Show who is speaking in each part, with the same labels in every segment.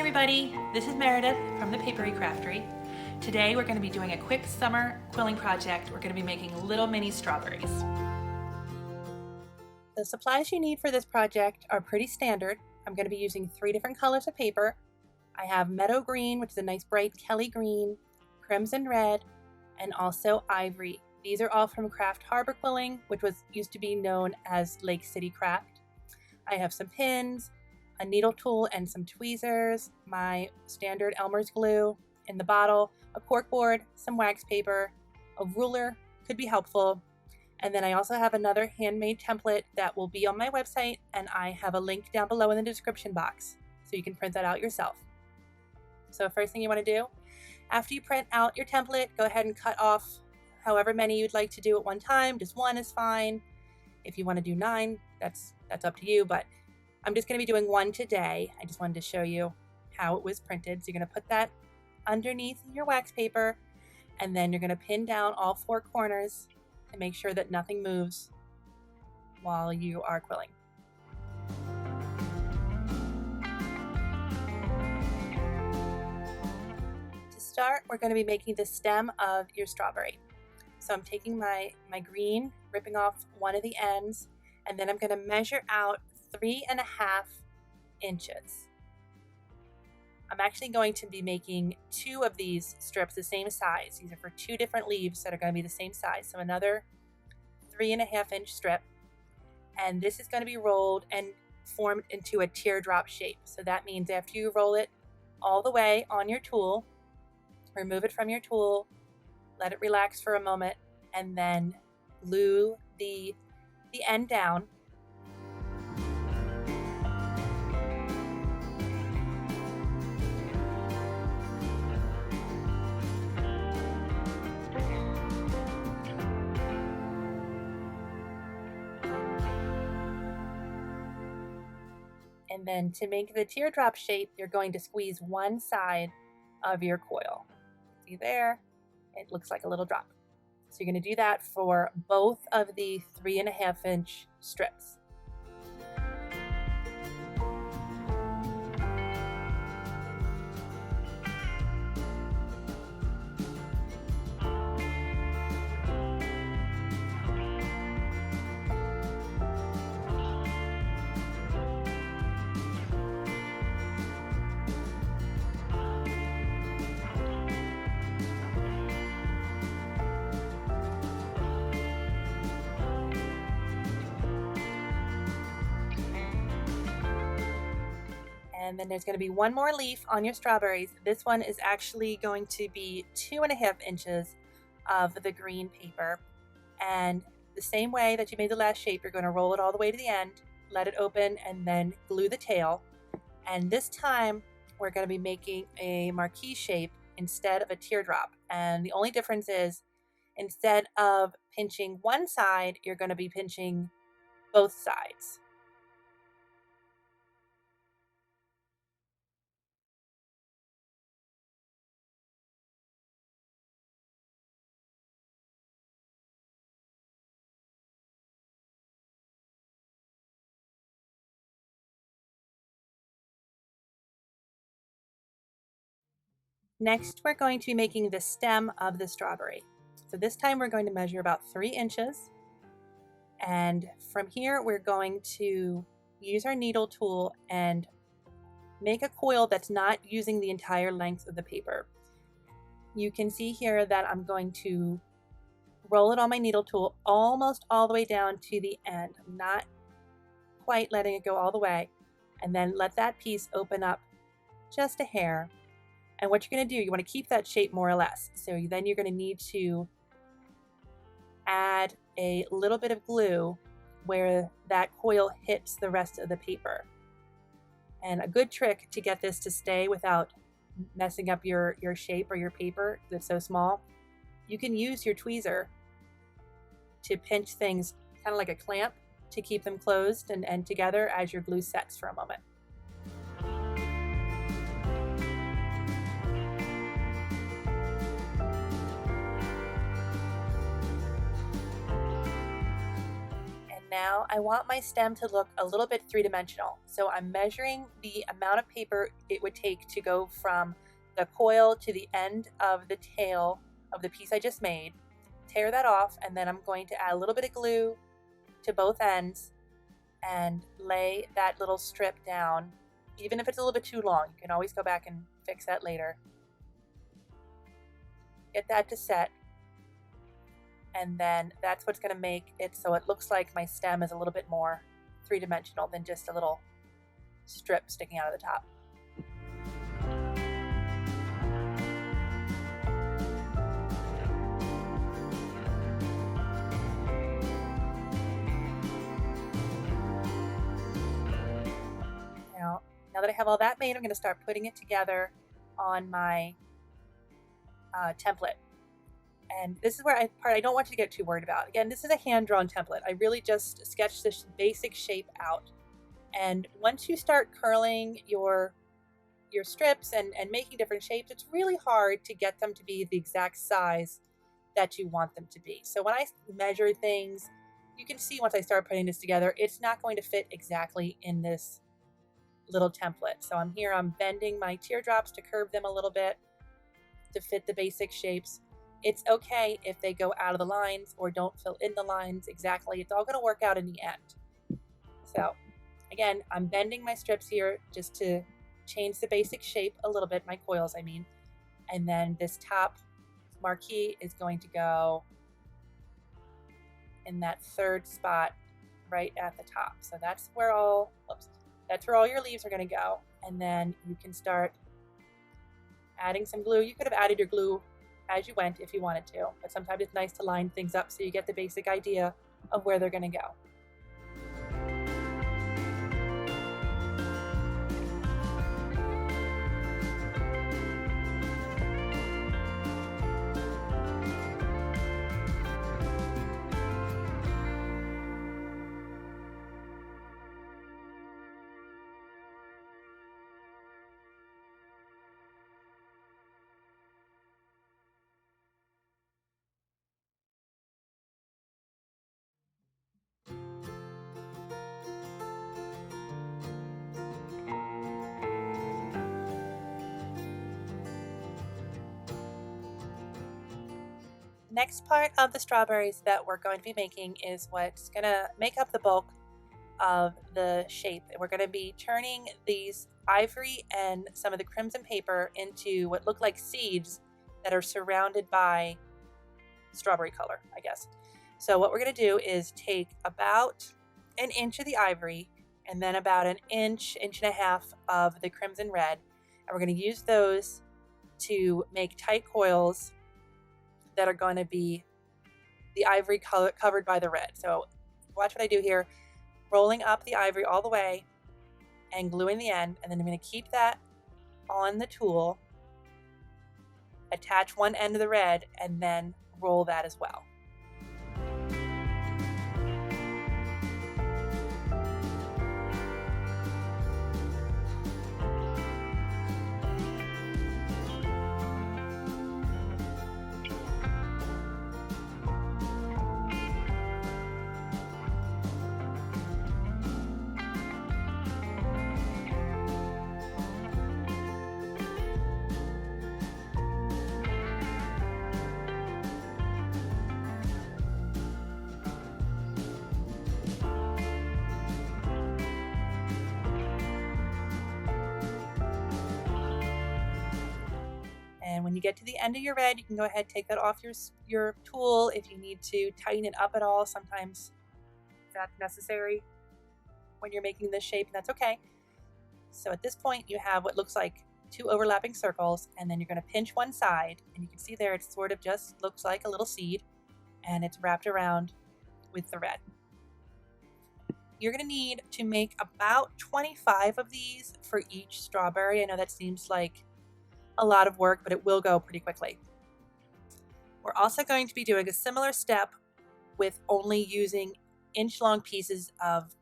Speaker 1: everybody, this is Meredith from the Papery Craftery. Today we're going to be doing a quick summer quilling project. We're going to be making little mini strawberries. The supplies you need for this project are pretty standard. I'm going to be using 3 different colors of paper. I have meadow green, which is a nice bright Kelly green, crimson red, and also ivory. These are all from Craft Harbor Quilling, which used to be known as Lake City Craft. I have some pins, a needle tool and some tweezers, my standard Elmer's glue in the bottle, a cork board, some wax paper, a ruler could be helpful, and then I also have another handmade template that will be on my website, and I have a link down below in the description box so you can print that out yourself. So first thing you want to do, after you print out your template, go ahead and cut off however many you'd like to do at one time. Just 1 is fine. If you want to do 9, that's up to you, but I'm just going to be doing 1 today. I just wanted to show you how it was printed. So you're going to put that underneath your wax paper, and then you're going to pin down all 4 corners to make sure that nothing moves while you are quilling. To start, we're going to be making the stem of your strawberry. So I'm taking my green, ripping off one of the ends, and then I'm going to measure out 3.5 inches. I'm actually going to be making 2 of these strips the same size. These are for 2 different leaves that are going to be the same size. So another 3.5 inch strip. And this is going to be rolled and formed into a teardrop shape. So that means after you roll it all the way on your tool, remove it from your tool, let it relax for a moment, and then glue the end down. And then to make the teardrop shape, you're going to squeeze one side of your coil. See there? It looks like a little drop. So you're going to do that for both of the 3.5 inch strips. And then there's going to be 1 more leaf on your strawberries. This one is actually going to be 2.5 inches of the green paper. And the same way that you made the last shape, you're going to roll it all the way to the end, let it open, and then glue the tail. And this time, we're going to be making a marquee shape instead of a teardrop. And the only difference is, instead of pinching one side, you're going to be pinching both sides. Next, we're going to be making the stem of the strawberry. So this time we're going to measure about 3 inches. And from here, we're going to use our needle tool and make a coil that's not using the entire length of the paper. You can see here that I'm going to roll it on my needle tool almost all the way down to the end. I'm not quite letting it go all the way. And then let that piece open up just a hair. And what you're going to do, you want to keep that shape more or less. So then you're going to need to add a little bit of glue where that coil hits the rest of the paper. And a good trick to get this to stay without messing up your shape or your paper that's so small, you can use your tweezer to pinch things kind of like a clamp to keep them closed and together as your glue sets for a moment. now I want my stem to look a little bit three-dimensional. So I'm measuring the amount of paper it would take to go from the coil to the end of the tail of the piece I just made, tear that off, and then I'm going to add a little bit of glue to both ends and lay that little strip down. Even if it's a little bit too long, you can always go back and fix that later. Get that to set. And then that's what's going to make it so it looks like my stem is a little bit more three-dimensional than just a little strip sticking out of the top. Now that I have all that made, I'm going to start putting it together on my template. And this is where I don't want you to get too worried about. Again, this is a hand-drawn template. I really just sketched this basic shape out. And once you start curling your strips and making different shapes, it's really hard to get them to be the exact size that you want them to be. So when I measure things, you can see once I start putting this together, it's not going to fit exactly in this little template. So I'm bending my teardrops to curve them a little bit to fit the basic shapes. It's okay if they go out of the lines or don't fill in the lines exactly. It's all going to work out in the end. So again, I'm bending my strips here just to change the basic shape a little bit, my coils I mean. And then this top marquee is going to go in that third spot right at the top. So that's where all your leaves are going to go. And then you can start adding some glue. You could have added your glue as you went if you wanted to, but sometimes it's nice to line things up so you get the basic idea of where they're going to go. Next part of the strawberries that we're going to be making is what's going to make up the bulk of the shape. We're going to be turning these ivory and some of the crimson paper into what look like seeds that are surrounded by strawberry color, I guess. So what we're going to do is take about an inch of the ivory and then about an inch and a half of the crimson red, and we're going to use those to make tight coils that are going to be the ivory color covered by the red. So watch what I do here, rolling up the ivory all the way and gluing the end, and then I'm going to keep that on the tool, attach one end of the red, and then roll that as well. And when you get to the end of your red, you can go ahead and take that off your tool if you need to tighten it up at all. Sometimes that's necessary when you're making this shape, and that's okay. So at this point, you have what looks like two overlapping circles, and then you're going to pinch one side, and you can see there it sort of just looks like a little seed, and it's wrapped around with the red. You're going to need to make about 25 of these for each strawberry. I know that seems like a lot of work, but it will go pretty quickly. We're also going to be doing a similar step with only using inch-long pieces of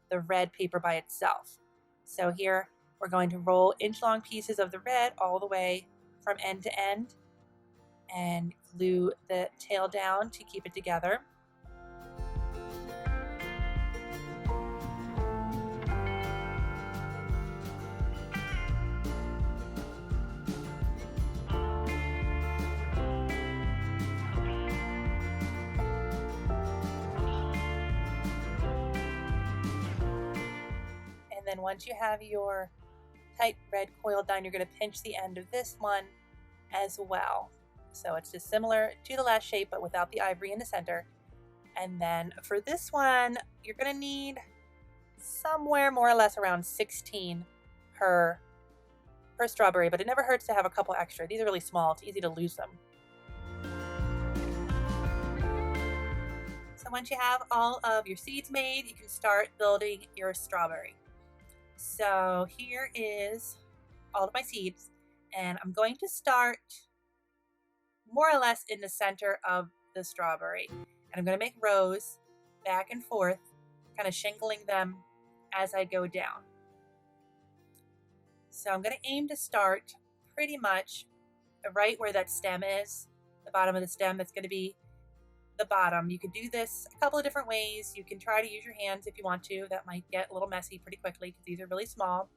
Speaker 1: the red paper by itself. So here we're going to roll inch-long pieces of the red all the way from end to end and glue the tail down to keep it together. then once you have your tight red coil done, you're going to pinch the end of this one as well. So it's just similar to the last shape, but without the ivory in the center. And then for this one, you're going to need somewhere more or less around 16 per strawberry, but it never hurts to have a couple extra. These are really small. It's easy to lose them. So once you have all of your seeds made, you can start building your strawberry. So here is all of my seeds, and I'm going to start more or less in the center of the strawberry. And I'm going to make rows back and forth, kind of shingling them as I go down. So I'm going to aim to start pretty much right where that stem is, the bottom of the stem. That's going to be the bottom. You can do this a couple of different ways. You can try to use your hands if you want to. That might get a little messy pretty quickly because these are really small.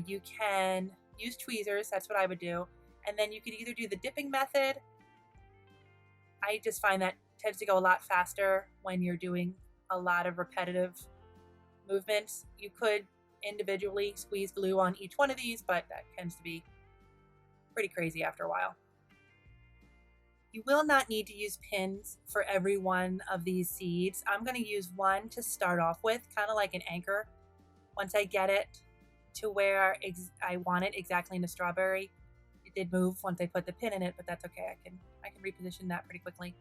Speaker 1: You can use tweezers. That's what I would do. And then you could either do the dipping method. I just find that tends to go a lot faster when you're doing a lot of repetitive movements. You could individually squeeze glue on each one of these, but that tends to be pretty crazy after a while. You will not need to use pins for every one of these seeds. I'm going to use one to start off with, kind of like an anchor. Once I get it to where I want it exactly in the strawberry, it did move once I put the pin in it, but that's okay. I can reposition that pretty quickly.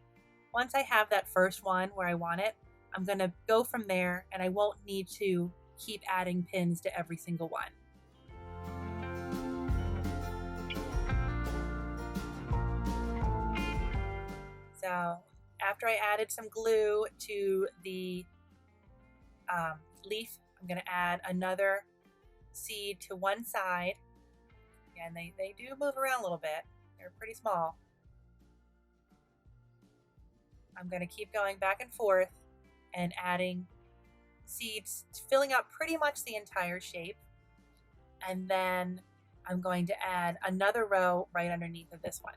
Speaker 1: Once I have that first one where I want it, I'm going to go from there, and I won't need to keep adding pins to every single one. So after I added some glue to the leaf, I'm going to add another seed to one side. And they do move around a little bit. They're pretty small. I'm going to keep going back and forth and adding seeds, filling up pretty much the entire shape. And then I'm going to add another row right underneath of this one.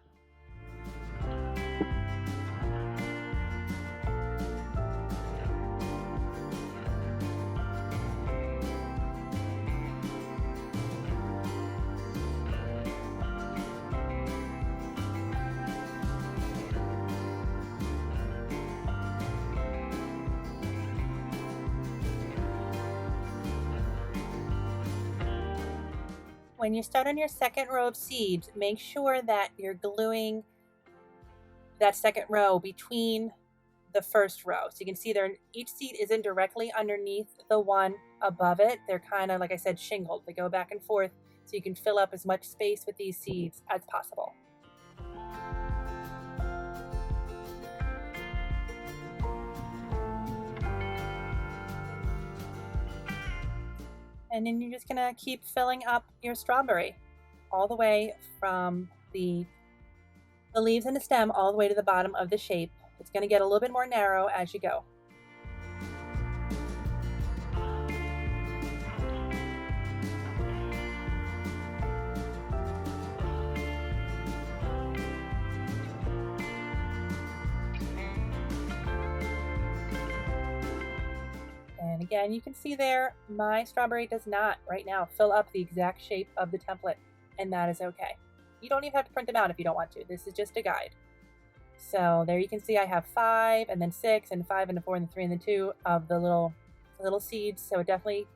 Speaker 1: When you start on your second row of seeds, make sure that you're gluing that second row between the first row. So you can see there, each seed isn't directly underneath the one above it. They're kind of, like I said, shingled. They go back and forth so you can fill up as much space with these seeds as possible. And then you're just gonna keep filling up your strawberry all the way from the leaves and the stem all the way to the bottom of the shape. It's gonna get a little bit more narrow as you go. And again, you can see there, my strawberry does not right now fill up the exact shape of the template, and that is okay. You don't even have to print them out if you don't want to. This is just a guide. So there you can see I have 5 and then 6 and 5 and a 4 and a 3 and the 2 of the little seeds. So it definitely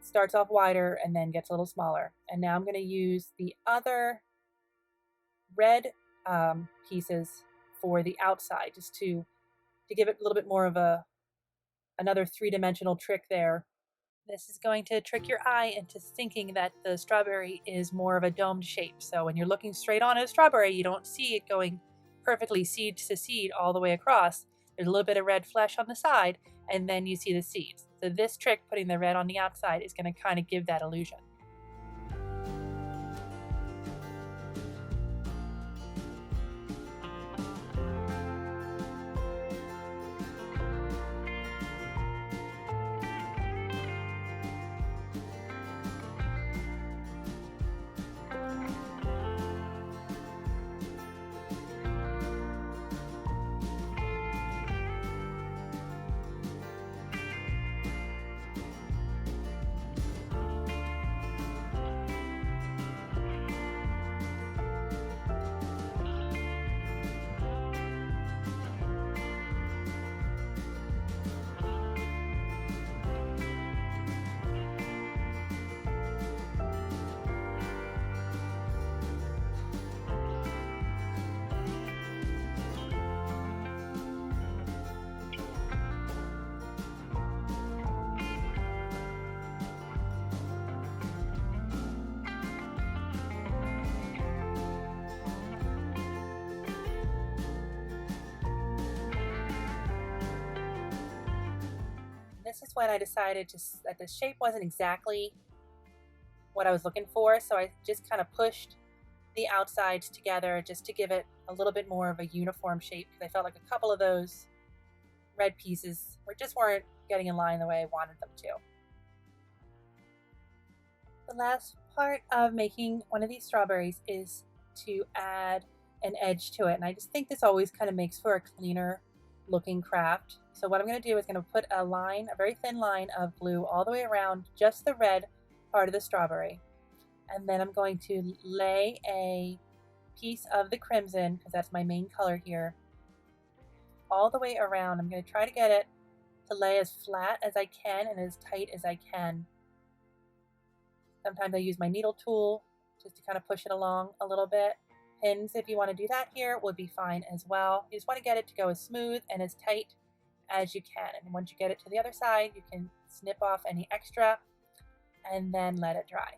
Speaker 1: starts off wider and then gets a little smaller. And now I'm going to use the other red pieces for the outside, just to give it a little bit more of another 3-dimensional trick there. This is going to trick your eye into thinking that the strawberry is more of a domed shape. So when you're looking straight on a strawberry, you don't see it going perfectly seed to seed all the way across. There's a little bit of red flesh on the side, and then you see the seeds. So this trick, putting the red on the outside, is going to kind of give that illusion. when I decided that the shape wasn't exactly what I was looking for, so I just kind of pushed the outsides together just to give it a little bit more of a uniform shape, because I felt like a couple of those red pieces weren't getting in line the way I wanted them to. The last part of making one of these strawberries is to add an edge to it, and I just think this always kind of makes for a cleaner looking craft. So what I'm going to do is going to put a very thin line of blue all the way around just the red part of the strawberry, and then I'm going to lay a piece of the crimson, because that's my main color here, all the way around. I'm going to try to get it to lay as flat as I can and as tight as I can. Sometimes I use my needle tool just to kind of push it along a little bit. Pins, if you want to do that here, would be fine as well. You just want to get it to go as smooth and as tight as you can. And once you get it to the other side, you can snip off any extra and then let it dry.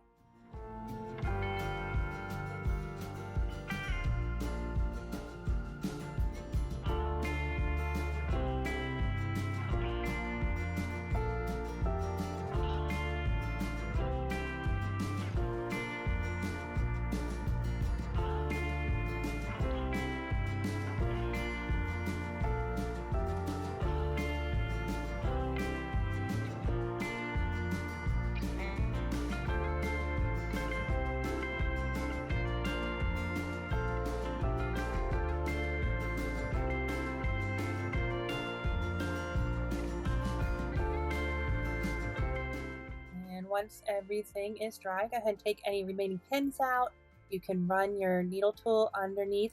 Speaker 1: Once everything is dry, go ahead and take any remaining pins out. You can run your needle tool underneath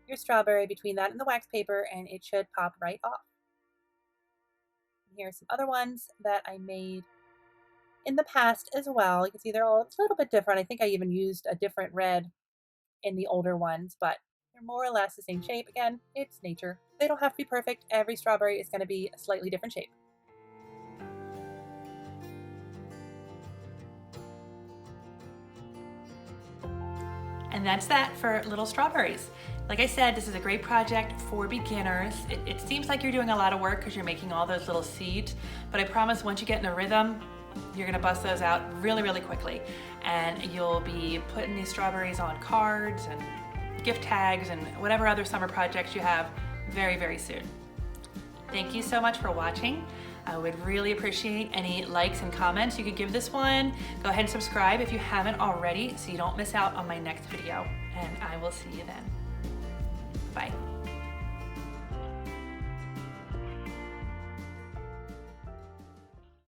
Speaker 1: your strawberry between that and the wax paper, and it should pop right off. Here are some other ones that I made in the past as well. You can see they're all a little bit different. I think I even used a different red in the older ones, but they're more or less the same shape. Again, it's nature. They don't have to be perfect. Every strawberry is going to be a slightly different shape. And that's that for little strawberries. Like I said, this is a great project for beginners. It seems like you're doing a lot of work because you're making all those little seeds, but I promise once you get in a rhythm, you're gonna bust those out really, really quickly. And you'll be putting these strawberries on cards and gift tags and whatever other summer projects you have very, very soon. Thank you so much for watching. I would really appreciate any likes and comments you could give this one. Go ahead and subscribe if you haven't already so you don't miss out on my next video, and I will see you then. Bye.